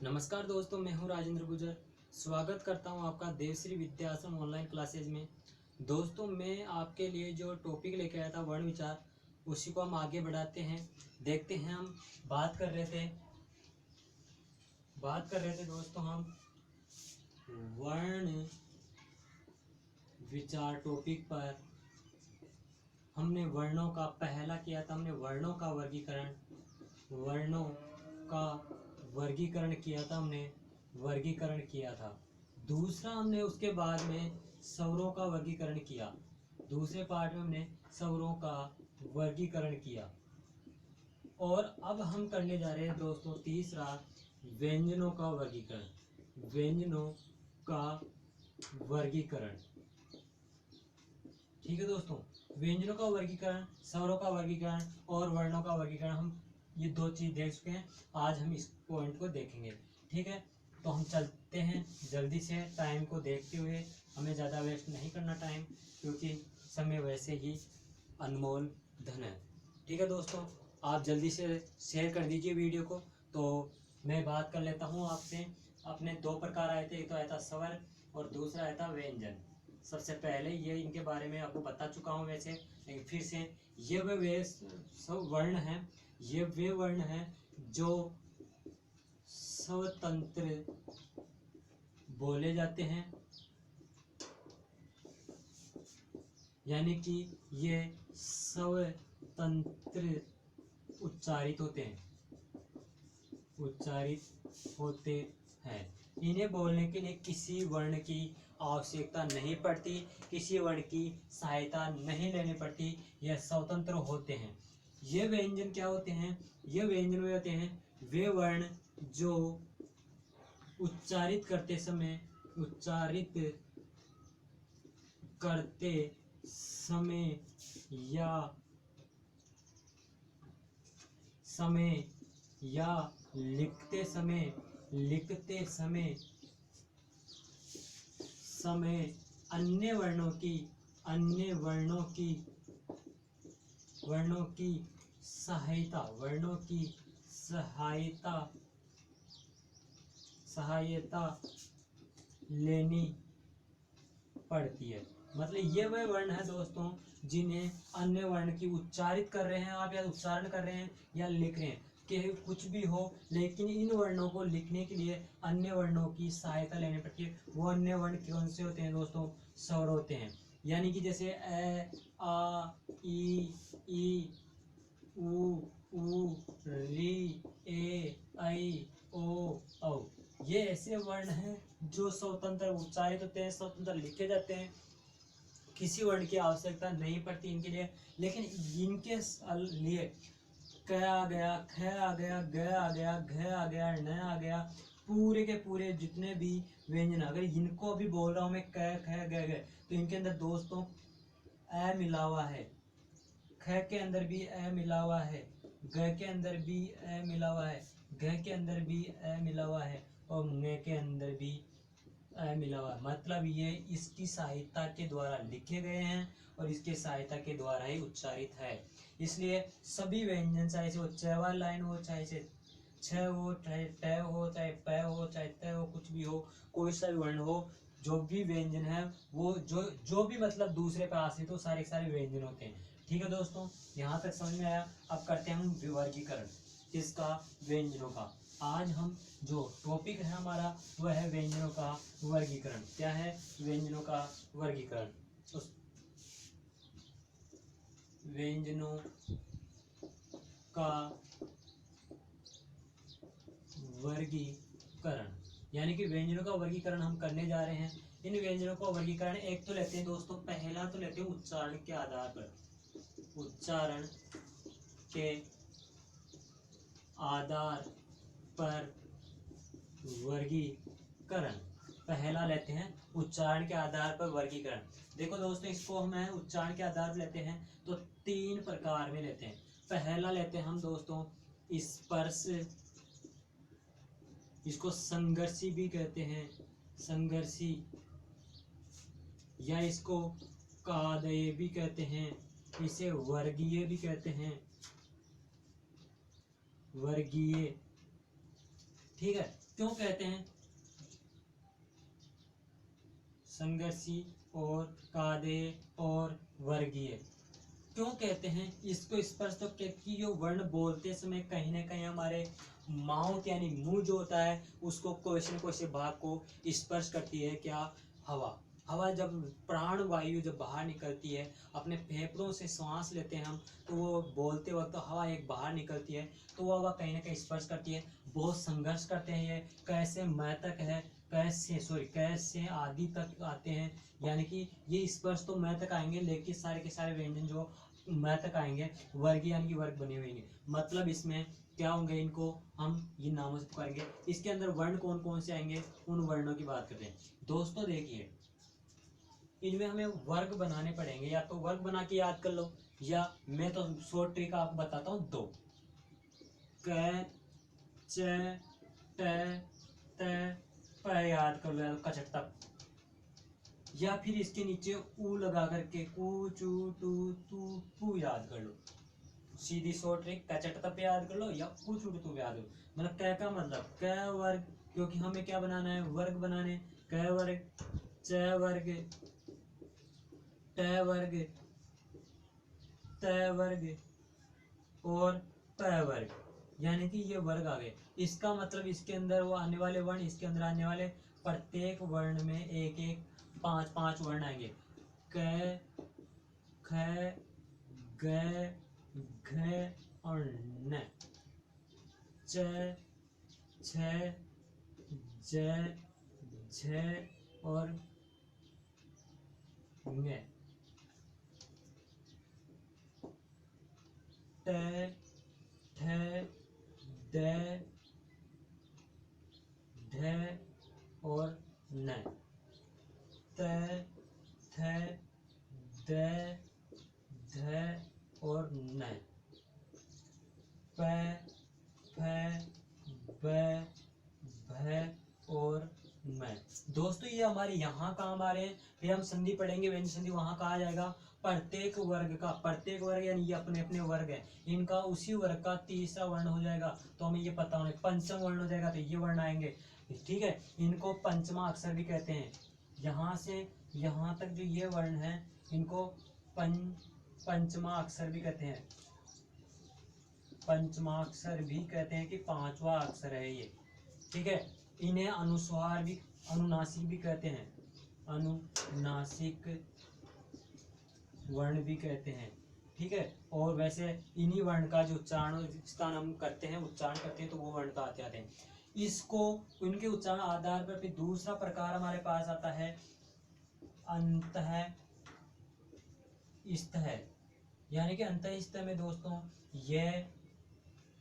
नमस्कार दोस्तों, मैं हूं राजेंद्र गुजर। स्वागत करता हूं आपका देवश्री विद्याश्रम ऑनलाइन क्लासेज में। दोस्तों, मैं आपके लिए जो टॉपिक लेके आया था वर्ण विचार, उसी को हम आगे बढ़ाते हैं। देखते हैं, हम बात कर रहे थे दोस्तों, हम वर्ण विचार टॉपिक पर। हमने वर्णों का पहला किया था, हमने वर्णों का वर्गीकरण किया था, दूसरा हमने उसके बाद में स्वरों का वर्गीकरण किया। दूसरे पार्ट में हमने स्वरों का वर्गीकरण किया। और अब हम करने जा रहे हैं दोस्तों तीसरा, व्यंजनों का वर्गीकरण। ठीक है दोस्तों, व्यंजनों का वर्गीकरण, स्वरों का वर्गीकरण और वर्णों का वर्गीकरण, हम ये दो चीज देख चुके हैं। आज हम इस पॉइंट को देखेंगे। ठीक है, तो हम चलते हैं जल्दी से, टाइम को देखते हुए। हमें ज़्यादा वेस्ट नहीं करना टाइम, क्योंकि समय वैसे ही अनमोल धन है। ठीक है दोस्तों, आप जल्दी से शेयर कर दीजिए वीडियो को। तो मैं बात कर लेता हूँ आपसे। अपने दो प्रकार आए थे, एक तो आया था स्वर और दूसरा आया था व्यंजन। सबसे पहले ये इनके बारे में आपको बता चुका हूँ वैसे, लेकिन फिर से ये वे सब वर्ण हैं, ये वे वर्ण हैं जो स्वतंत्र बोले जाते हैं, यानी कि ये स्वतंत्र उच्चारित होते हैं। इन्हें बोलने के लिए किसी वर्ण की आवश्यकता नहीं पड़ती, किसी वर्ण की सहायता नहीं लेनी पड़ती, यह स्वतंत्र होते हैं। ये व्यंजन क्या होते हैं? ये व्यंजन वे होते हैं, वे वर्ण जो उच्चारित करते समय या लिखते समय अन्य वर्णों की सहायता लेनी पड़ती है। मतलब ये वह वर्ण है दोस्तों जिन्हें अन्य वर्ण की उच्चारित कर रहे हैं आप, या उच्चारण कर रहे हैं या लिख रहे हैं, कि कुछ भी हो, लेकिन इन वर्णों को लिखने के लिए अन्य वर्णों की सहायता लेनी पड़ती है। वो अन्य वर्ण कौन से होते हैं दोस्तों? स्वर होते हैं। यानी कि जैसे ए, आ, ई, उ, री, ए, ऐ, ओ, औ। ये ऐसे वर्ण हैं जो स्वतंत्र उच्चारित होते हैं, स्वतंत्र लिखे जाते हैं, किसी वर्ण की आवश्यकता नहीं पड़ती इनके लिए। लेकिन इनके लिए क आ गया, ख आ गया, ग आ गया, घ आ गया, न आ गया, पूरे के पूरे जितने भी व्यंजन, अगर इनको भी बोल रहा हूं मैं क, ख, ग, तो इनके अंदर दोस्तों अ मिला हुआ है, ख के अंदर भी अ मिला हुआ है, ग के अंदर भी अ मिला हुआ है, घ के अंदर भी अ मिला हुआ है, और न के अंदर भी अ मिला हुआ है। मतलब ये इसकी सहायता के द्वारा लिखे गए हैं और इसके सहायता के द्वारा ही उच्चारित है। इसलिए सभी व्यंजन, चाहे से वो च वाली लाइन हो, चाहे से छ हो, चाहे ट हो, चाहे प हो, चाहे त हो, कुछ भी हो, कोई सा भी वर्ण हो, जो भी व्यंजन है वो जो भी मतलब दूसरे पे आश्रित हो, सारे सारे व्यंजन होते हैं। ठीक है दोस्तों, यहाँ तक समझ में आया। अब करते हैं हम वर्गीकरण किसका? व्यंजनों का। आज हम जो टॉपिक है हमारा वह है व्यंजनों का वर्गीकरण। क्या है? व्यंजनों का वर्गीकरण। व्यंजनों का वर्गीकरण, यानी कि व्यंजनों का वर्गीकरण हम करने जा रहे हैं। इन व्यंजनों का वर्गीकरण एक तो लेते हैं दोस्तों, पहला तो लेते हैं उच्चारण के आधार पर। उच्चारण के आधार पर वर्गीकरण पहला लेते हैं, उच्चारण के आधार पर वर्गीकरण। देखो दोस्तों, इसको हम उच्चारण के आधार पर लेते हैं तो तीन प्रकार में लेते हैं। पहला लेते हैं हम दोस्तों स्पर्श, इसको संघर्षी भी कहते हैं, संघर्षी, या इसको कादय भी कहते हैं, इसे वर्गीय भी कहते हैं, वर्गीय। ठीक है, क्यों कहते हैं संघर्षी और कादेय और वर्गीय? क्यों कहते हैं इसको स्पर्श? तो क्योंकि जो वर्ण बोलते समय कहीं ना कहीं हमारे माउथ यानी मुंह जो होता है उसको कोश भाग को स्पर्श करती है। क्या? हवा। हवा जब प्राण वायु जब बाहर निकलती है, अपने फेफड़ों से सांस लेते हैं हम, तो वो बोलते वक्त तो हवा एक बाहर निकलती है, तो वो हवा कहीं ना कहीं स्पर्श करती है। बहुत संघर्ष करते हैं ये, कैसे मैं तक है, कैसे आदि तक आते हैं, यानी कि ये स्पर्श तो मैं तक आएंगे, लेकिन सारे के सारे व्यंजन जो मैं तक आएंगे वर्ग यानी कि वर्ग बने हुए हैं। मतलब इसमें क्या होंगे, इनको हम ये नामों से पुकारेंगे। इसके अंदर वर्ण कौन कौन से आएंगे, उन वर्णों की बात करते हैं। दोस्तों देखिए, इनमें हमें वर्ग बनाने पड़ेंगे, या तो वर्ग बना के याद कर लो, या मैं तो शॉर्ट ट्रिक आपको बताता हूँ दो। क च ट त प याद कर लो, या कचट तक, या फिर इसके नीचे ऊ लगा करके कू चू टू तू पू याद कर लो। सीधी शॉर्ट ट्रिक, कचट तप याद कर लो या कू चू टू याद करो। मतलब क का मतलब क वर्ग, क्योंकि हमें क्या बनाना है, वर्ग बनाने। क वर्ग, च वर्ग, ट वर्ग, त वर्ग और प वर्ग, यानी कि ये वर्ग आ गए। इसका मतलब इसके अंदर वो आने वाले वर्ण, इसके अंदर आने वाले प्रत्येक वर्ण में एक एक 5 वर्ण आएंगे। क, ख, ग, घ और न। च, छ, ज, झ और ङ। ट, ठ, ड, ढ और न। त, थ, द, ध और न। प, फ, ब, भ और म। दोस्तों ये हमारे यहाँ काम आ रहे हैं। फिर हम संधि पढ़ेंगे, व्यंजन संधि वहां कहा जाएगा। प्रत्येक वर्ग का, प्रत्येक वर्ग यानी ये अपने अपने वर्ग है, इनका उसी वर्ग का तीसरा वर्ण हो जाएगा, तो हमें ये पता होना। पंचम वर्ण हो जाएगा तो ये वर्ण आएंगे, ठीक है। इनको पंचमा अक्षर भी कहते हैं। यहाँ से यहाँ तक जो ये वर्ण है इनको पंचमा अक्षर भी कहते हैं। पंचमाक्षर भी कहते हैं कि 5वां अक्षर है ये, ठीक है। इन्हें अनुस्वार भी, अनुनासिक भी कहते हैं, अनुनासिक वर्ण भी कहते हैं, ठीक है। और वैसे इन्हीं वर्ण का जो उच्चारण स्थान हम करते हैं, उच्चारण करते हैं, तो वो वर्ण कहते आते हैं। इसको उनके उच्चारण आधार पर फिर दूसरा प्रकार हमारे पास आता है अंतः स्थ, यानी कि अंतः स्थ में दोस्तों ये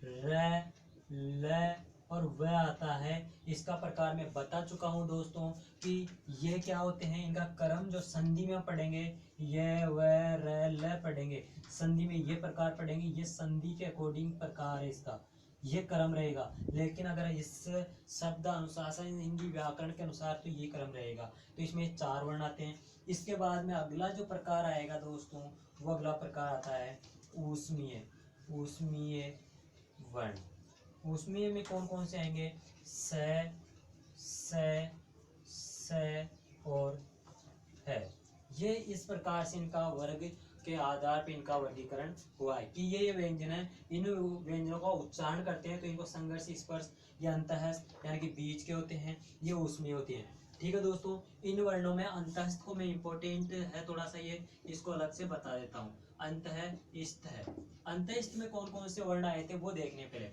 र, ल और व आता है। इसका प्रकार मैं बता चुका हूं दोस्तों कि ये क्या होते हैं, इनका क्रम जो संधि में पढ़ेंगे, ये व र ल पढ़ेंगे, संधि में ये प्रकार पढ़ेंगे, ये संधि के अकॉर्डिंग प्रकार है इसका, ये क्रम रहेगा। लेकिन अगर इस शब्द अनुशासन हिंदी व्याकरण के अनुसार तो ये क्रम रहेगा। तो इसमें 4 वर्ण आते हैं। इसके बाद में अगला जो प्रकार आएगा दोस्तों, वो अगला प्रकार आता है ऊष्मीय। ऊष्मीय वर्ण, ऊष्मीय में कौन कौन से आएंगे, स, स और है। ये इस प्रकार से इनका वर्ग के आधार पर इनका वर्गीकरण हुआ है कि ये व्यंजन है। इन व्यंजनों का उच्चारण करते हैं तो इनको संघर्ष, स्पर्श या अंतःस्थ यानी कि बीच के होते हैं, ये ऊष्मीय होते हैं, ठीक है दोस्तों। इन वर्णों में अंतःस्थ को मैं इम्पोर्टेंट है थोड़ा सा, ये इसको अलग से बता देता हूँ। अंतःस्थ है, अंतःस्थ में कौन कौन से वर्ण आए थे वो देखने पहले।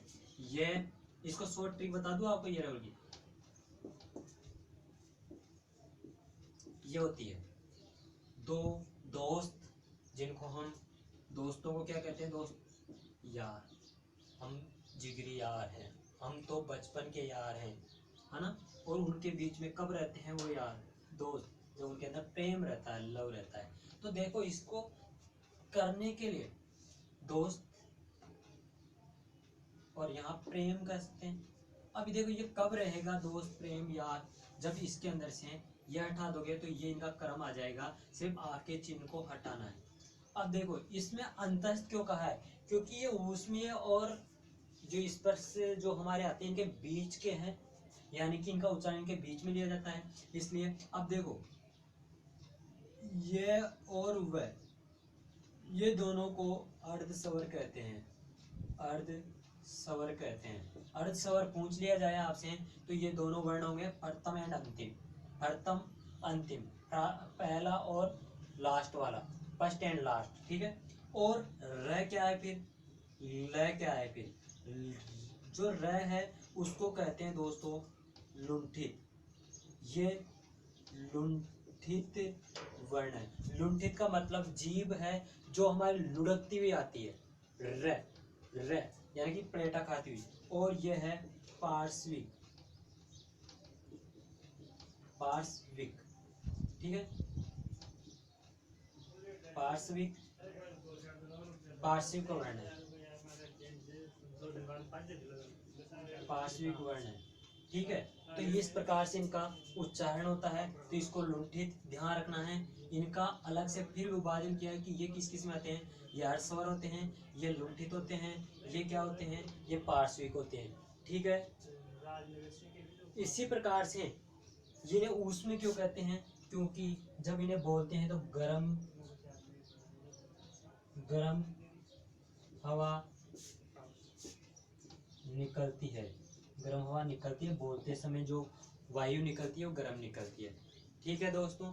ये इसको शॉर्ट ट्रिक बता दूं आपको, ये रहेगी, ये होती है दो दोस्त, जिनको हम दोस्तों को क्या कहते हैं, दोस्त यार, हम जिगरी यार हैं, हम तो बचपन के यार हैं, है ना। और उनके बीच में कब रहते हैं वो यार, दोस्त, जो उनके अंदर प्रेम रहता है, लव रहता है। तो देखो इसको करने के लिए दोस्त और यहाँ प्रेम कर सकते हैं। अभी देखो ये कब रहेगा दोस्त, प्रेम, यार, जब इसके अंदर से ये हटा दोगे तो ये इनका क्रम आ जाएगा, सिर्फ आके चिन्ह को हटाना है। अब देखो इसमें अंतःस्थ क्यों कहा है, क्योंकि ये ऊष्मीय और जो स्पर्श जो हमारे आते हैं इनके बीच के हैं, यानी कि इनका उच्चारण इनके बीच में लिया जाता है। इसलिए अब देखो, ये और वह, ये दोनों को अर्धस्वर कहते हैं, अर्धस्वर कहते हैं। अर्धस्वर पूछ लिया जाए आपसे तो ये दोनों वर्ण होंगे प्रथम एंड अंतिम, प्रथम अंतिम, पहला और लास्ट वाला, फर्स्ट एंड लास्ट, ठीक है। और र क्या है फिर, ल क्या है फिर, जो र है उसको कहते हैं दोस्तों लुंठित। ये लुंठित वर्ण है। लुंठित का मतलब जीभ है जो हमारी लुढ़कती हुई आती है, र र यानी कि प्लेटा खाती हुई। और यह है पार्श्विक, पार्श्विक, ठीक है। पार्श्विक, पार्श्विक वर्ण है, पार्श्विक वर्ण है, ठीक है। तो इस प्रकार से इनका उच्चारण होता है। तो इसको लुंठित ध्यान रखना है। इनका अलग से फिर विभाजन किया है कि ये किस किस में आते हैं, ये अर्धस्वर होते हैं, ये लुंठित होते हैं, ये क्या होते हैं, ये पार्श्विक होते हैं, ठीक है। इसी प्रकार से इन्हें ऊष्म क्यों कहते हैं, क्योंकि जब इन्हें बोलते हैं तो गरम गरम हवा निकलती है, गर्म हवा निकलती है, बोलते समय जो वायु निकलती है वो गर्म निकलती है, ठीक है दोस्तों।